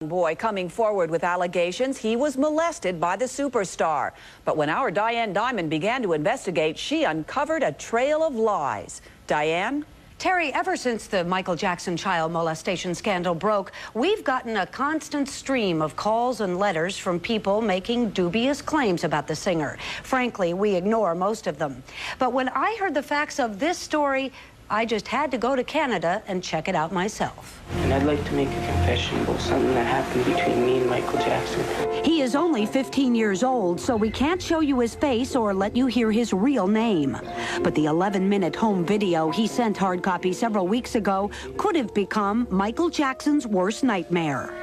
Boy coming forward with allegations he was molested by the superstar. But when our Diane Dimond began to investigate, she uncovered a trail of lies. Diane? Terry, ever since the Michael Jackson child molestation scandal broke, we've gotten a constant stream of calls and letters from people making dubious claims about the singer. Frankly, we ignore most of them. But when I heard the facts of this story, I just had to go to Canada and check it out myself. And I'd like to make a confession about something that happened between me and Michael Jackson. He is only 15 years old, so we can't show you his face or let you hear his real name. But the 11-minute home video he sent hard copy several weeks ago could have become Michael Jackson's worst nightmare.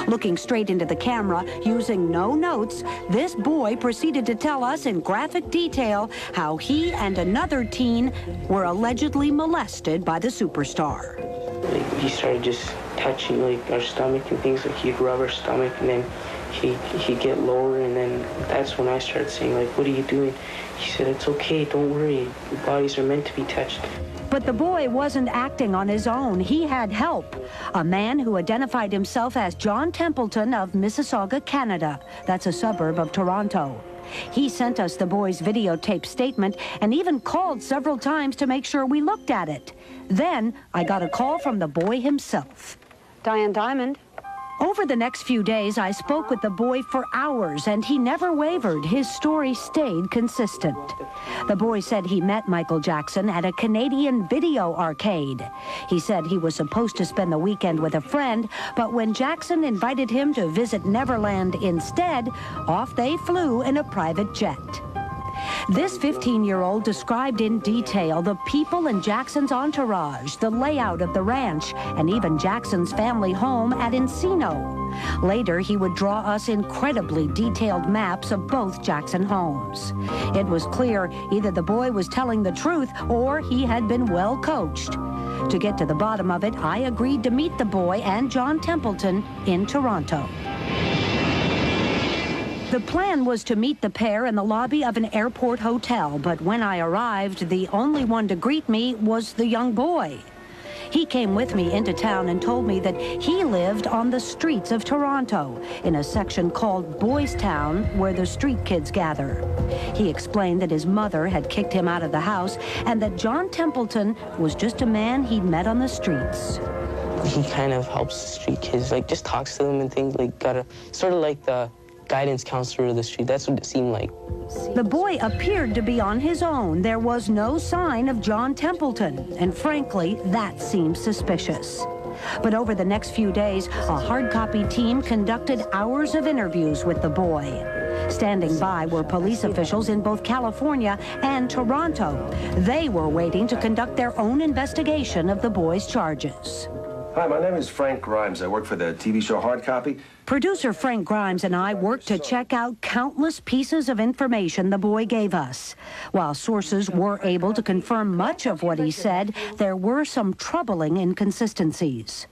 Looking straight into the camera, using no notes, this boy proceeded to tell us in graphic detail how he and another teen were allegedly molested by the superstar. Like, he started just touching like our stomach and things, like he'd rub our stomach and then he'd get lower, and then that's when I started saying, like, what are you doing? He said, it's okay, don't worry, bodies are meant to be touched. But the boy wasn't acting on his own. He had help. A man who identified himself as John Templeton of Mississauga, Canada. That's a suburb of Toronto. He sent us the boy's videotape statement and even called several times to make sure we looked at it. Then I got a call from the boy himself. Diane Dimond. Over the next few days, I spoke with the boy for hours, and he never wavered. His story stayed consistent. The boy said he met Michael Jackson at a Canadian video arcade. He said he was supposed to spend the weekend with a friend, but when Jackson invited him to visit Neverland instead, off they flew in a private jet. This 15-year-old described in detail the people in Jackson's entourage, the layout of the ranch, and even Jackson's family home at Encino. Later, he would draw us incredibly detailed maps of both Jackson homes. It was clear either the boy was telling the truth or he had been well coached. To get to the bottom of it, I agreed to meet the boy and John Templeton in Toronto. The plan was to meet the pair in the lobby of an airport hotel, but when I arrived, the only one to greet me was the young boy. He came with me into town and told me that he lived on the streets of Toronto, in a section called Boys Town, where the street kids gather. He explained that his mother had kicked him out of the house and that John Templeton was just a man he'd met on the streets. He kind of helps the street kids, like just talks to them and things, like sort of like the guidance counselor of the street. That's what it seemed like. The boy appeared to be on his own. There was no sign of John Templeton, and frankly, that seemed suspicious. But over the next few days, a hard copy team conducted hours of interviews with the boy. Standing by were police officials in both California and Toronto. They were waiting to conduct their own investigation of the boy's charges. Hi, my name is Frank Grimes. I work for the TV show Hard Copy. Producer Frank Grimes and I worked to check out countless pieces of information the boy gave us. While sources were able to confirm much of what he said, there were some troubling inconsistencies.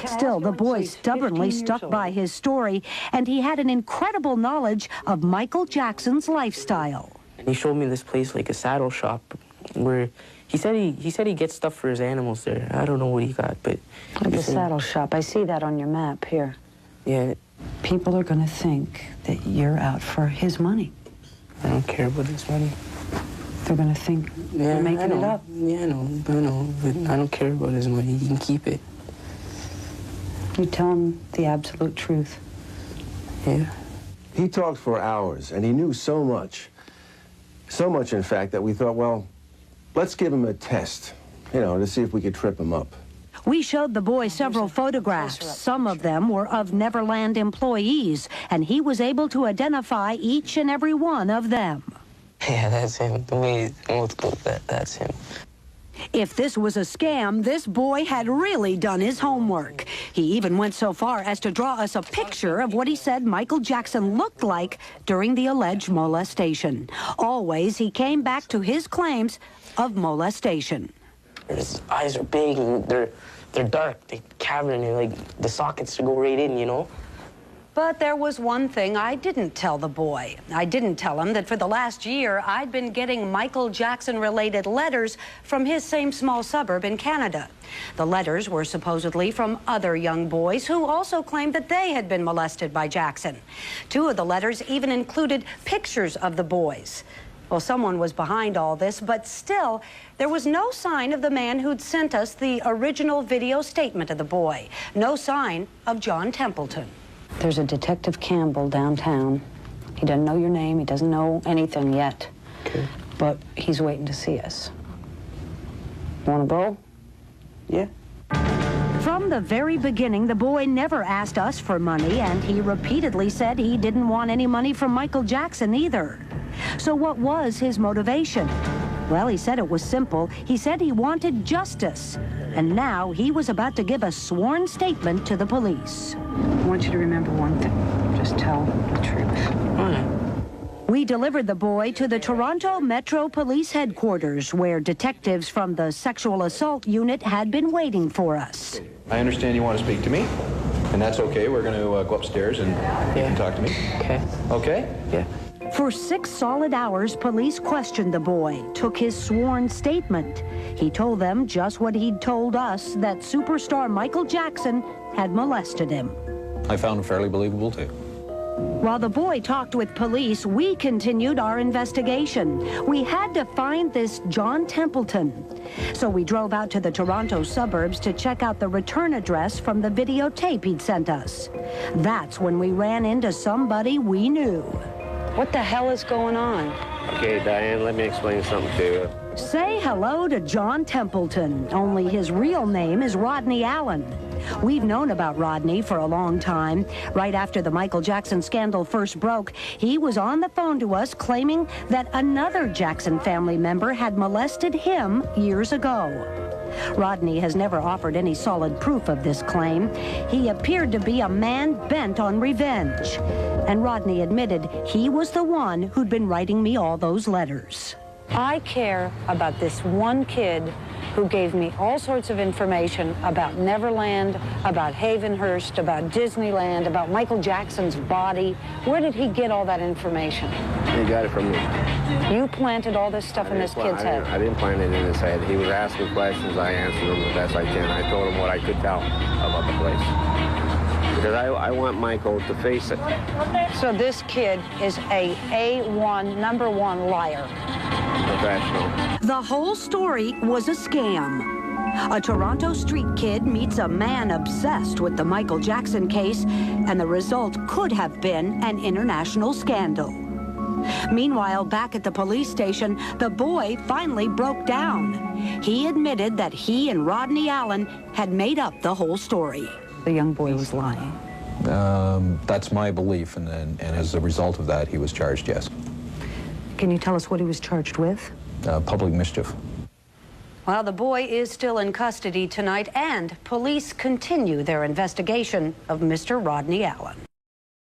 Still, the boy stubbornly stuck by his story, and he had an incredible knowledge of Michael Jackson's lifestyle. And he showed me this place, like a saddle shop, where he said he gets stuff for his animals there. I don't know what he got, but... Like a saddle shop. I see that on your map here. Yeah. People are going to think that you're out for his money. I don't care about his money. They're going to think you're making it up. Yeah, I know, but I don't care about his money. He can keep it. You tell him the absolute truth. Yeah. He talked for hours, and he knew so much. So much, in fact, that we thought, well, let's give him a test, to see if we could trip him up. We showed the boy several photographs. Some of them were of Neverland employees, and he was able to identify each and every one of them. Yeah, that's him. The way most goes, that's him. If this was a scam, this boy had really done his homework. He even went so far as to draw us a picture of what he said Michael Jackson looked like during the alleged molestation. Always, he came back to his claims of molestation. His eyes are big and they're dark, they're cavernous, like the sockets to go right in, But there was one thing I didn't tell the boy. I didn't tell him that for the last year, I'd been getting Michael Jackson-related letters from his same small suburb in Canada. The letters were supposedly from other young boys who also claimed that they had been molested by Jackson. 2 of the letters even included pictures of the boys. Well, someone was behind all this, but still, there was no sign of the man who'd sent us the original video statement of the boy. No sign of John Templeton. There's a Detective Campbell downtown. He doesn't know your name. He doesn't know anything yet. Okay. But he's waiting to see us. Want to go? Yeah. From the very beginning, the boy never asked us for money, and he repeatedly said he didn't want any money from Michael Jackson either. So what was his motivation? Well, he said it was simple. He said he wanted justice. And now he was about to give a sworn statement to the police. I want you to remember one thing. Just tell the truth. All right. We delivered the boy to the Toronto Metro Police Headquarters, where detectives from the Sexual Assault Unit had been waiting for us. I understand you want to speak to me, and that's okay. We're going to go upstairs and you can talk to me. Okay. Okay? Yeah. For 6 solid hours, police questioned the boy, took his sworn statement. He told them just what he'd told us, that superstar Michael Jackson had molested him. I found him fairly believable, too. While the boy talked with police, we continued our investigation. We had to find this John Templeton. So we drove out to the Toronto suburbs to check out the return address from the videotape he'd sent us. That's when we ran into somebody we knew. What the hell is going on? Okay, Diane, let me explain something to you. Say hello to John Templeton, only his real name is Rodney Allen. We've known about Rodney for a long time. Right after the Michael Jackson scandal first broke, he was on the phone to us claiming that another Jackson family member had molested him years ago. Rodney has never offered any solid proof of this claim. He appeared to be a man bent on revenge. And Rodney admitted he was the one who'd been writing me all those letters. I care about this one kid who gave me all sorts of information about Neverland, about Havenhurst, about Disneyland, about Michael Jackson's body. Where did he get all that information? He got it from me. You planted all this stuff in this kid's head. I didn't plant it in his head. He was asking questions. I answered them the best I can. I told him what I could tell about the place. Because I want Michael to face it. So this kid is a A1, #1 liar. Professional. The whole story was a scam. A Toronto street kid meets a man obsessed with the Michael Jackson case, and the result could have been an international scandal. Meanwhile, back at the police station, the boy finally broke down. He admitted that he and Rodney Allen had made up the whole story. The young boy was lying. That's my belief, and as a result of that, he was charged, yes. Can you tell us what he was charged with? Public mischief. Well, the boy is still in custody tonight, and police continue their investigation of Mr. Rodney Allen.